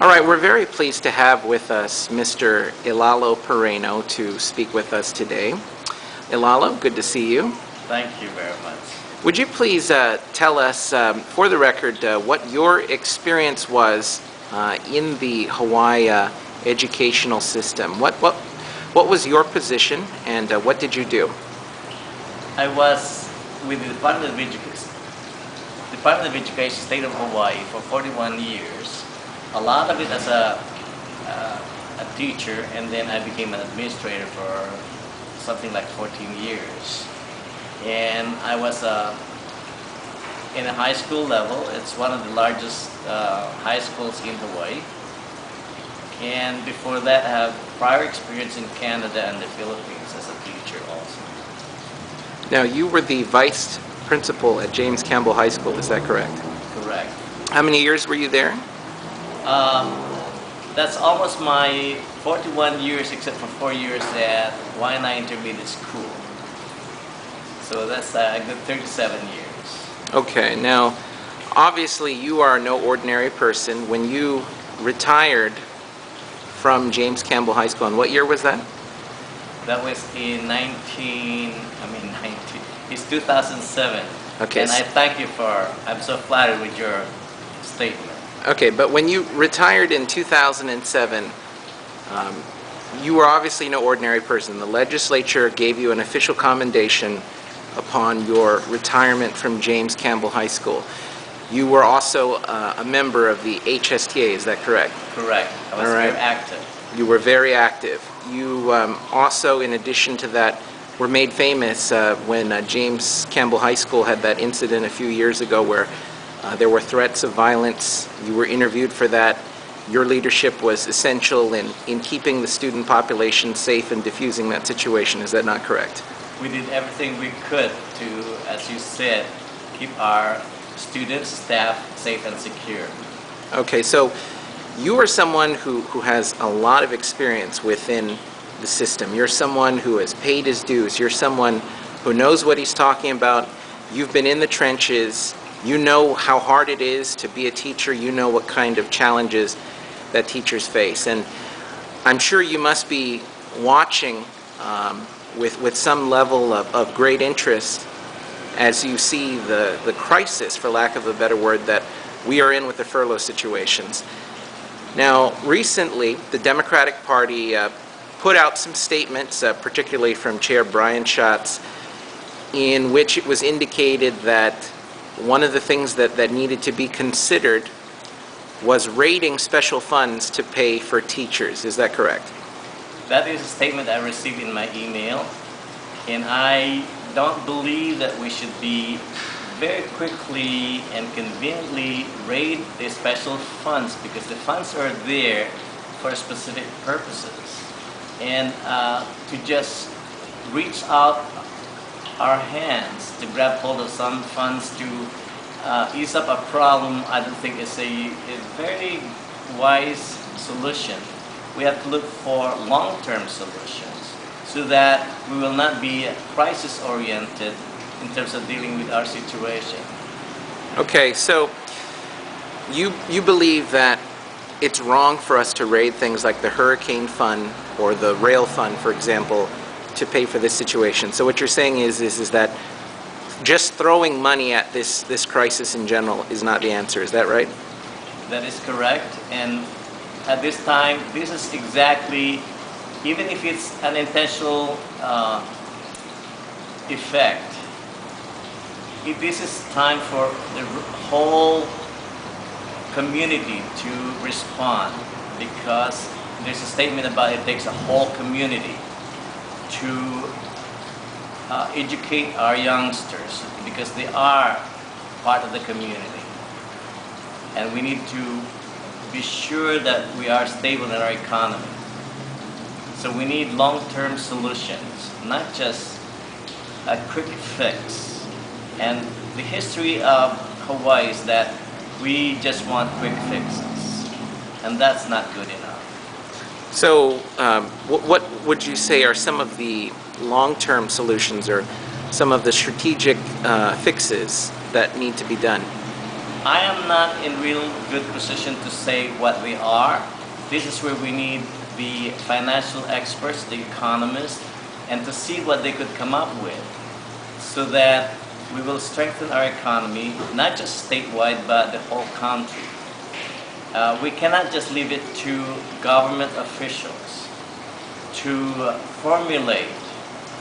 All right, we're very pleased to have with us Mr. Ilalo Parayno to speak with us today. Ilalo, good to see you. Thank you very much. Would you please tell us, for the record, what your experience was in the Hawaii educational system? What was your position, and what did you do? I was with the Department of Education, State of Hawaii for 41 years. A lot of it as a teacher, and then I became an administrator for something like 14 years. And I was in a high school level. It's one of the largest high schools in Hawaii. And before that, I have prior experience in Canada and the Philippines as a teacher also. Now, you were the vice principal at James Campbell High School, is that correct? Correct. How many years were you there? That's almost my 41 years, except for 4 years at Waianae Intermediate School. So that's a good 37 years. Okay, now, obviously you are no ordinary person. When you retired from James Campbell High School, and what year was that? That was in it's 2007. Okay. And I thank you I'm so flattered with your statement. Okay, but when you retired in 2007, you were obviously no ordinary person. The legislature gave you an official commendation upon your retirement from James Campbell High School. You were also a member of the HSTA, is that correct? Correct. I was very active. You were very active. You also, in addition to that, were made famous when James Campbell High School had that incident a few years ago where there were threats of violence. You were interviewed for that. Your leadership was essential in keeping the student population safe and diffusing that situation. Is that not correct? We did everything we could to, as you said, keep our students, staff safe and secure. Okay, so you are someone who has a lot of experience within the system. You're someone who has paid his dues. You're someone who knows what he's talking about. You've been in the trenches. You know how hard it is to be a teacher. You know what kind of challenges that teachers face. And I'm sure you must be watching with some level of great interest as you see the crisis, for lack of a better word, that we are in with the furlough situations. Now, recently, the Democratic Party put out some statements, particularly from Chair Brian Schatz, in which it was indicated that one of the things that needed to be considered was raiding special funds to pay for teachers. Is that correct? That is a statement I received in my email, and I don't believe that we should be very quickly and conveniently raid the special funds, because the funds are there for specific purposes. And to just reach out our hands to grab hold of some funds to ease up a problem, I don't think is a very wise solution. We have to look for long-term solutions so that we will not be crisis-oriented in terms of dealing with our situation. Okay, so you believe that it's wrong for us to raid things like the Hurricane Fund or the Rail Fund, for example, to pay for this situation. So what you're saying is that just throwing money at this crisis in general is not the answer. Is that right? That is correct. And at this time, this is exactly, even if it's an intentional effect, this is time for the whole community to respond, because there's a statement about it takes a whole community to educate our youngsters, because they are part of the community. And we need to be sure that we are stable in our economy. So we need long-term solutions, not just a quick fix. And the history of Hawaii is that we just want quick fixes, and that's not good enough. So what would you say are some of the long-term solutions or some of the strategic fixes that need to be done? I am not in real good position to say what they are. This is where we need the financial experts, the economists, and to see what they could come up with so that we will strengthen our economy, not just statewide, but the whole country. We cannot just leave it to government officials to formulate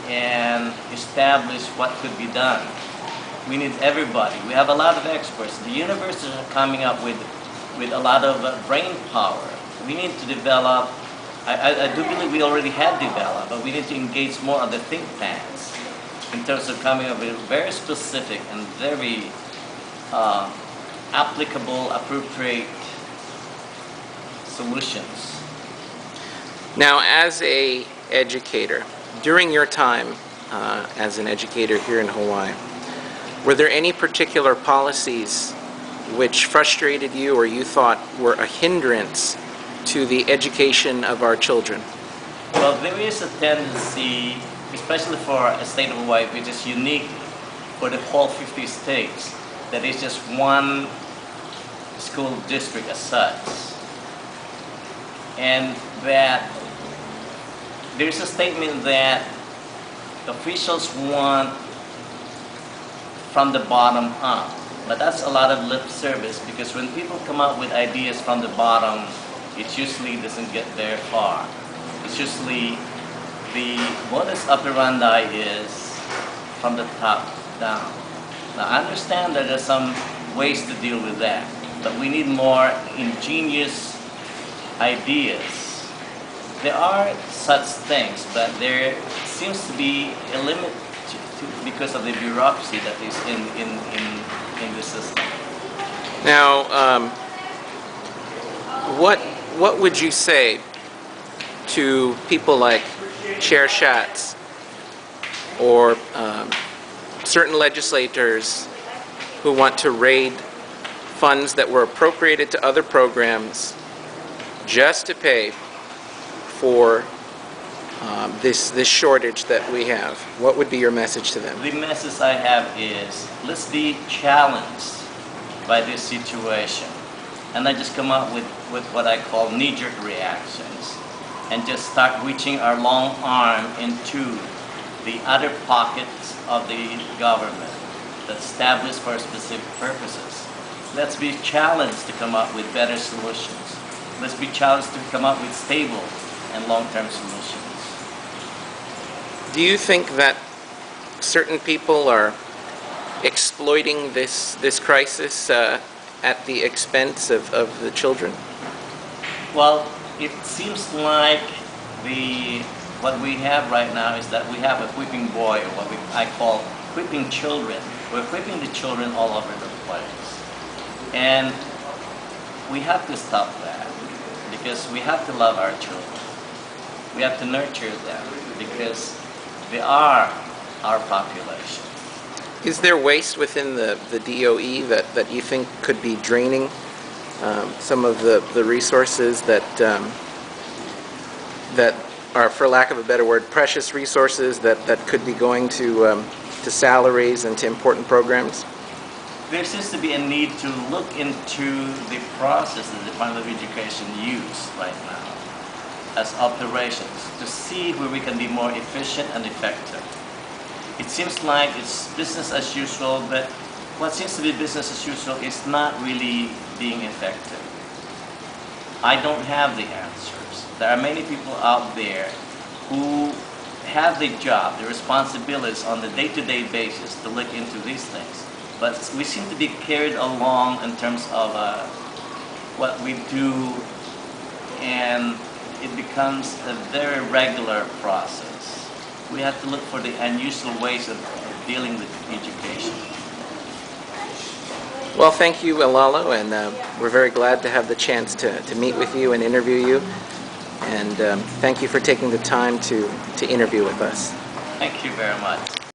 and establish what could be done. We need everybody. We have a lot of experts. The universities are coming up with a lot of brain power. We need to develop, I do believe we already have developed, but we need to engage more of the think tanks in terms of coming up with very specific and very applicable, appropriate solutions. Now, as a educator, during your time as an educator here in Hawaii, were there any particular policies which frustrated you or you thought were a hindrance to the education of our children? Well, there is a tendency, especially for a state of Hawaii, which is unique for the whole 50 states, that is just one school district as such. And that there's a statement that officials want from the bottom up. But that's a lot of lip service, because when people come up with ideas from the bottom, it usually doesn't get very far. It's usually the modus operandi is from the top down. Now, I understand that there's some ways to deal with that, but we need more ingenious ideas. There are such things, but there seems to be a limit because of the bureaucracy that is in the system. Now, what would you say to people like Chair Schatz or certain legislators who want to raid funds that were appropriated to other programs just to pay for this shortage that we have? What would be your message to them? The message I have is, let's be challenged by this situation and not just come up with what I call knee-jerk reactions and just start reaching our long arm into the other pockets of the government that's established for specific purposes. Let's be challenged to come up with better solutions. Let's be challenged to come up with stable and long-term solutions. Do you think that certain people are exploiting this crisis at the expense of the children? Well, it seems like what we have right now is that we have a whipping boy, or what I call whipping children. We're whipping the children all over the place. And we have to stop that, because we have to love our children. We have to nurture them, because they are our population. Is there waste within the DOE that you think could be draining some of the resources that are, for lack of a better word, precious resources that could be going to salaries and to important programs? There seems to be a need to look into the process that the Department of Education use right now as operations to see where we can be more efficient and effective. It seems like it's business as usual, but what seems to be business as usual is not really being effective. I don't have the answers. There are many people out there who have the job, the responsibilities on the day-to-day basis to look into these things. But we seem to be carried along in terms of what we do, and it becomes a very regular process. We have to look for the unusual ways of dealing with education. Well, thank you, Ilalo, and we're very glad to have the chance to meet with you and interview you. And thank you for taking the time to interview with us. Thank you very much.